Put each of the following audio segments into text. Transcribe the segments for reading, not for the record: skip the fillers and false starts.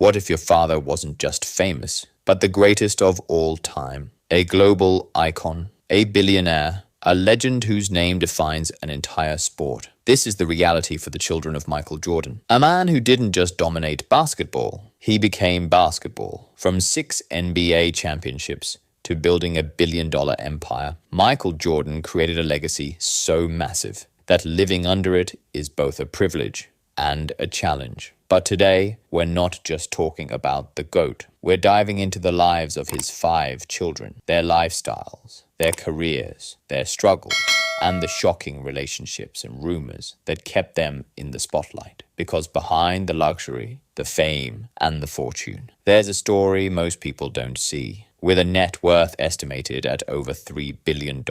What if your father wasn't just famous, but the greatest of all time? A global icon, a billionaire, a legend whose name defines an entire sport. This is the reality for the children of Michael Jordan. A man who didn't just dominate basketball, he became basketball. From 6 NBA championships to building a billion-dollar empire, Michael Jordan created a legacy so massive that living under it is both a privilege and a challenge. But today, we're not just talking about the GOAT. We're diving into the lives of his 5 children, their lifestyles, their careers, their struggles, and the shocking relationships and rumors that kept them in the spotlight. Because behind the luxury, the fame, and the fortune, there's a story most people don't see. With a net worth estimated at over $3 billion,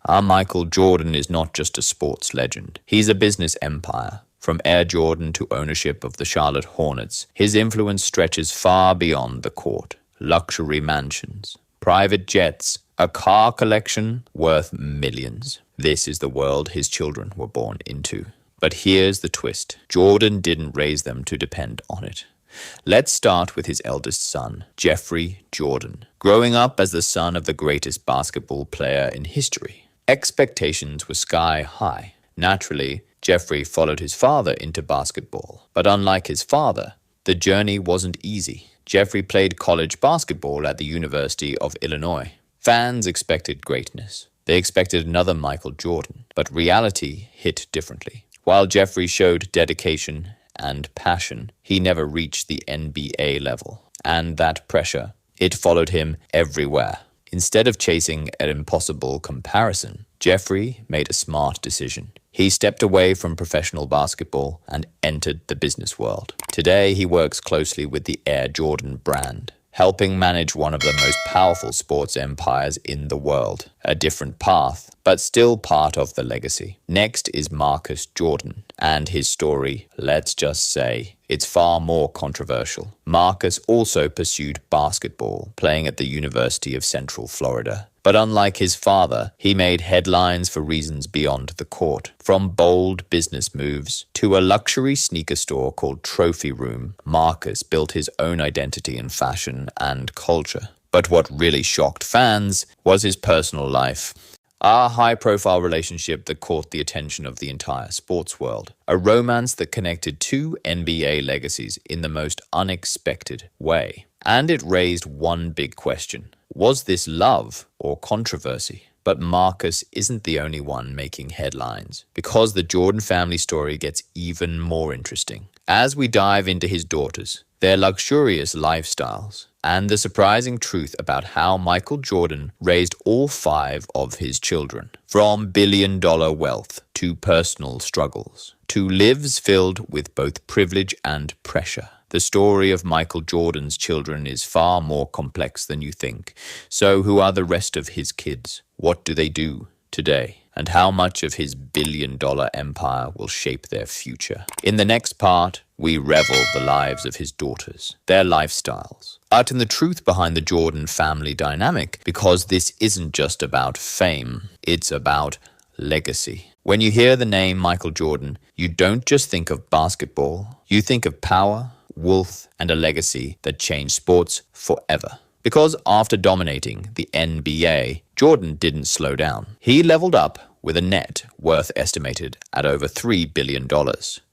our Michael Jordan is not just a sports legend. He's a business empire. From Air Jordan to ownership of the Charlotte Hornets, his influence stretches far beyond the court. Luxury mansions, private jets, a car collection worth millions. This is the world his children were born into. But here's the twist. Jordan didn't raise them to depend on it. Let's start with his eldest son, Jeffrey Jordan. Growing up as the son of the greatest basketball player in history, expectations were sky high. Naturally, Jeffrey followed his father into basketball. But unlike his father, the journey wasn't easy. Jeffrey played college basketball at the University of Illinois. Fans expected greatness. They expected another Michael Jordan. But reality hit differently. While Jeffrey showed dedication and passion, he never reached the NBA level. And that pressure, it followed him everywhere. Instead of chasing an impossible comparison, Jeffrey made a smart decision. He stepped away from professional basketball and entered the business world. Today, he works closely with the Air Jordan brand, helping manage one of the most powerful sports empires in the world. A different path, but still part of the legacy. Next is Marcus Jordan, and his story, let's just say, it's far more controversial. Marcus also pursued basketball, playing at the University of Central Florida. But unlike his father, he made headlines for reasons beyond the court. From bold business moves to a luxury sneaker store called Trophy Room, Marcus built his own identity in fashion and culture. But what really shocked fans was his personal life. A high-profile relationship that caught the attention of the entire sports world. A romance that connected 2 NBA legacies in the most unexpected way. And it raised one big question. Was this love or controversy? But Marcus isn't the only one making headlines, because the Jordan family story gets even more interesting. As we dive into his daughters, their luxurious lifestyles, and the surprising truth about how Michael Jordan raised all 5 of his children, from billion-dollar wealth to personal struggles, to lives filled with both privilege and pressure. The story of Michael Jordan's children is far more complex than you think. So who are the rest of his kids? What do they do today? And how much of his billion-dollar empire will shape their future? In the next part, we revel the lives of his daughters, their lifestyles, but in the truth behind the Jordan family dynamic, because this isn't just about fame, it's about legacy. When you hear the name Michael Jordan, you don't just think of basketball, you think of power, wealth, and a legacy that changed sports forever. Because after dominating the NBA, Jordan didn't slow down. He leveled up with a net worth estimated at over $3 billion.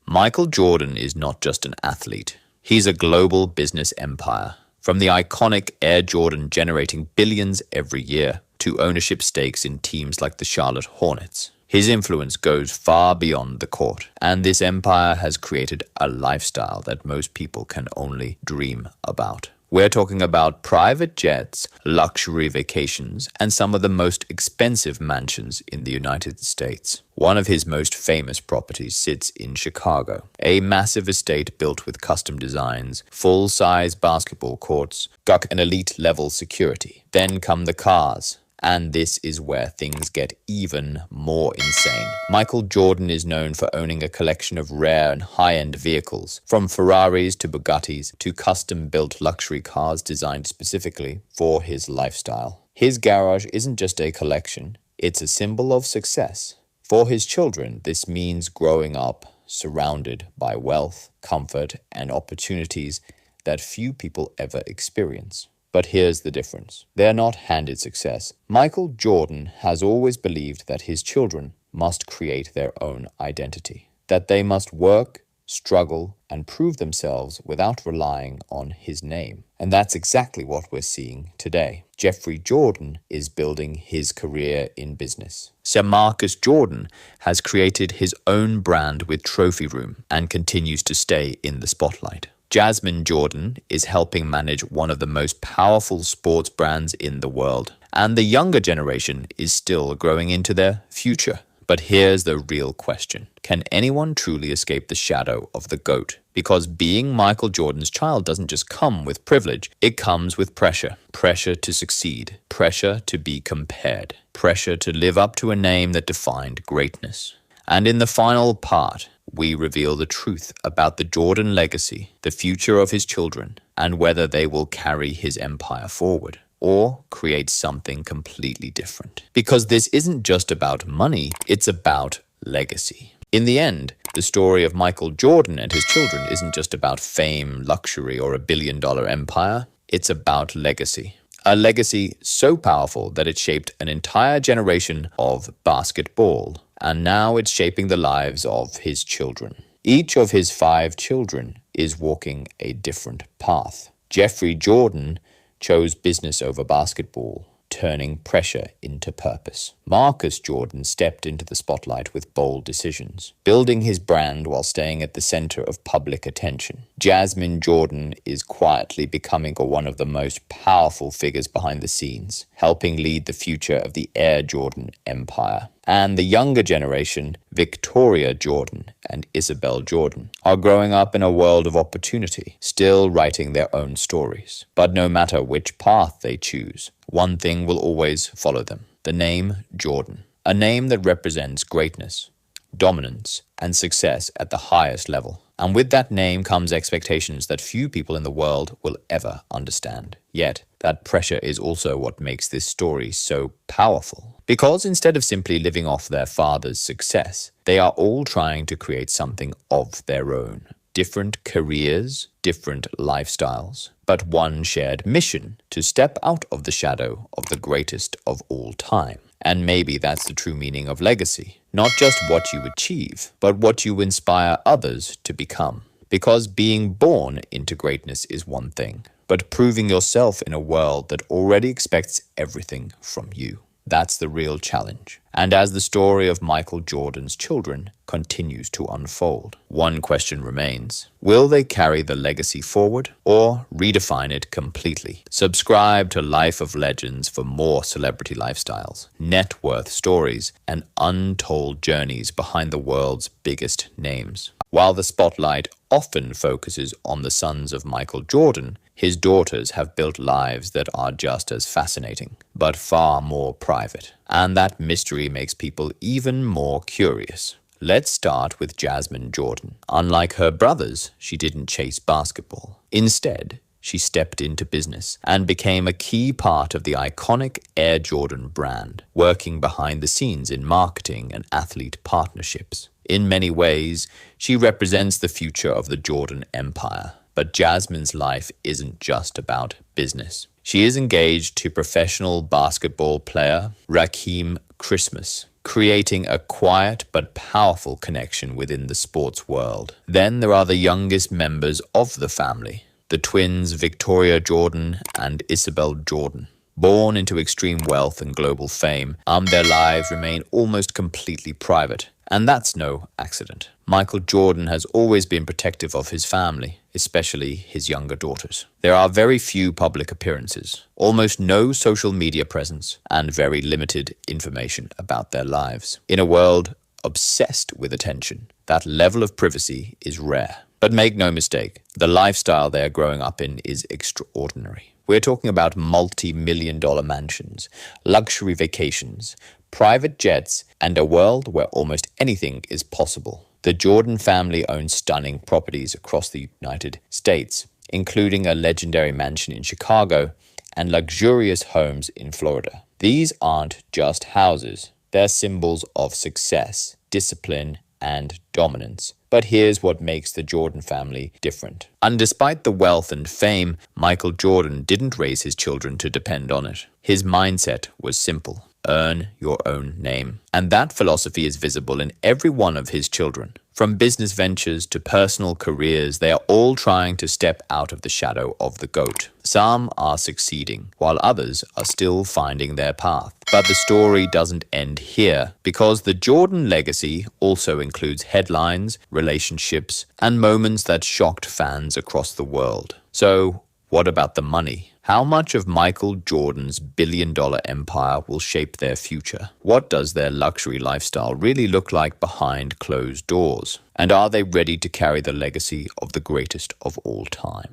Michael Jordan is not just an athlete. He's a global business empire. From the iconic Air Jordan generating billions every year to ownership stakes in teams like the Charlotte Hornets. His influence goes far beyond the court, and this empire has created a lifestyle that most people can only dream about. We're talking about private jets, luxury vacations, and some of the most expensive mansions in the United States. One of his most famous properties sits in Chicago, a massive estate built with custom designs, full-size basketball courts, and elite-level security. Then come the cars. And this is where things get even more insane. Michael Jordan is known for owning a collection of rare and high-end vehicles, from Ferraris to Bugattis to custom-built luxury cars designed specifically for his lifestyle. His garage isn't just a collection, it's a symbol of success. For his children, this means growing up surrounded by wealth, comfort, and opportunities that few people ever experience. But here's the difference. They're not handed success. Michael Jordan has always believed that his children must create their own identity, that they must work, struggle, and prove themselves without relying on his name. And that's exactly what we're seeing today. Jeffrey Jordan is building his career in business. Sir Marcus Jordan has created his own brand with Trophy Room and continues to stay in the spotlight. Jasmine Jordan is helping manage one of the most powerful sports brands in the world. And the younger generation is still growing into their future. But here's the real question. Can anyone truly escape the shadow of the GOAT? Because being Michael Jordan's child doesn't just come with privilege, it comes with pressure. Pressure to succeed, pressure to be compared, pressure to live up to a name that defined greatness. And in the final part, we reveal the truth about the Jordan legacy, the future of his children, and whether they will carry his empire forward or create something completely different. Because this isn't just about money, it's about legacy. In the end, the story of Michael Jordan and his children isn't just about fame, luxury, or a billion-dollar empire. It's about legacy. A legacy so powerful that it shaped an entire generation of basketball, and now it's shaping the lives of his children. Each of his 5 children is walking a different path. Jeffrey Jordan chose business over basketball, turning pressure into purpose. Marcus Jordan stepped into the spotlight with bold decisions, building his brand while staying at the center of public attention. Jasmine Jordan is quietly becoming one of the most powerful figures behind the scenes, helping lead the future of the Air Jordan empire. And the younger generation, Victoria Jordan and Isabel Jordan, are growing up in a world of opportunity, still writing their own stories. But no matter which path they choose, one thing will always follow them: the name Jordan, a name that represents greatness, dominance, and success at the highest level. And with that name comes expectations that few people in the world will ever understand. Yet, that pressure is also what makes this story so powerful. Because instead of simply living off their father's success, they are all trying to create something of their own. Different careers, different lifestyles, but one shared mission: to step out of the shadow of the greatest of all time. And maybe that's the true meaning of legacy. Not just what you achieve, but what you inspire others to become. Because being born into greatness is one thing, but proving yourself in a world that already expects everything from you, that's the real challenge. And as the story of Michael Jordan's children continues to unfold, one question remains: will they carry the legacy forward or redefine it completely? Subscribe to Life of Legends for more celebrity lifestyles, net worth stories, and untold journeys behind the world's biggest names. While the spotlight often focuses on the sons of Michael Jordan, his daughters have built lives that are just as fascinating, but far more private. And that mystery makes people even more curious. Let's start with Jasmine Jordan. Unlike her brothers, she didn't chase basketball. Instead, she stepped into business and became a key part of the iconic Air Jordan brand, working behind the scenes in marketing and athlete partnerships. In many ways, she represents the future of the Jordan empire. But Jasmine's life isn't just about business. She is engaged to professional basketball player Raheem Christmas, creating a quiet but powerful connection within the sports world. Then there are the youngest members of the family, the twins Victoria Jordan and Isabel Jordan. Born into extreme wealth and global fame, their lives remain almost completely private. And that's no accident. Michael Jordan has always been protective of his family, especially his younger daughters. There are very few public appearances, almost no social media presence, and very limited information about their lives. In a world obsessed with attention, that level of privacy is rare. But make no mistake, the lifestyle they are growing up in is extraordinary. We're talking about multi-million-dollar mansions, luxury vacations, private jets, and a world where almost anything is possible. The Jordan family owns stunning properties across the United States, including a legendary mansion in Chicago and luxurious homes in Florida. These aren't just houses. They're symbols of success, discipline, and dominance. But here's what makes the Jordan family different. And despite the wealth and fame, Michael Jordan didn't raise his children to depend on it. His mindset was simple: earn your own name. And that philosophy is visible in every one of his children. From business ventures to personal careers, they are all trying to step out of the shadow of the GOAT. Some are succeeding, while others are still finding their path. But the story doesn't end here, because the Jordan legacy also includes headlines, relationships, and moments that shocked fans across the world. So, what about the money? How much of Michael Jordan's billion-dollar empire will shape their future? What does their luxury lifestyle really look like behind closed doors? And are they ready to carry the legacy of the greatest of all time?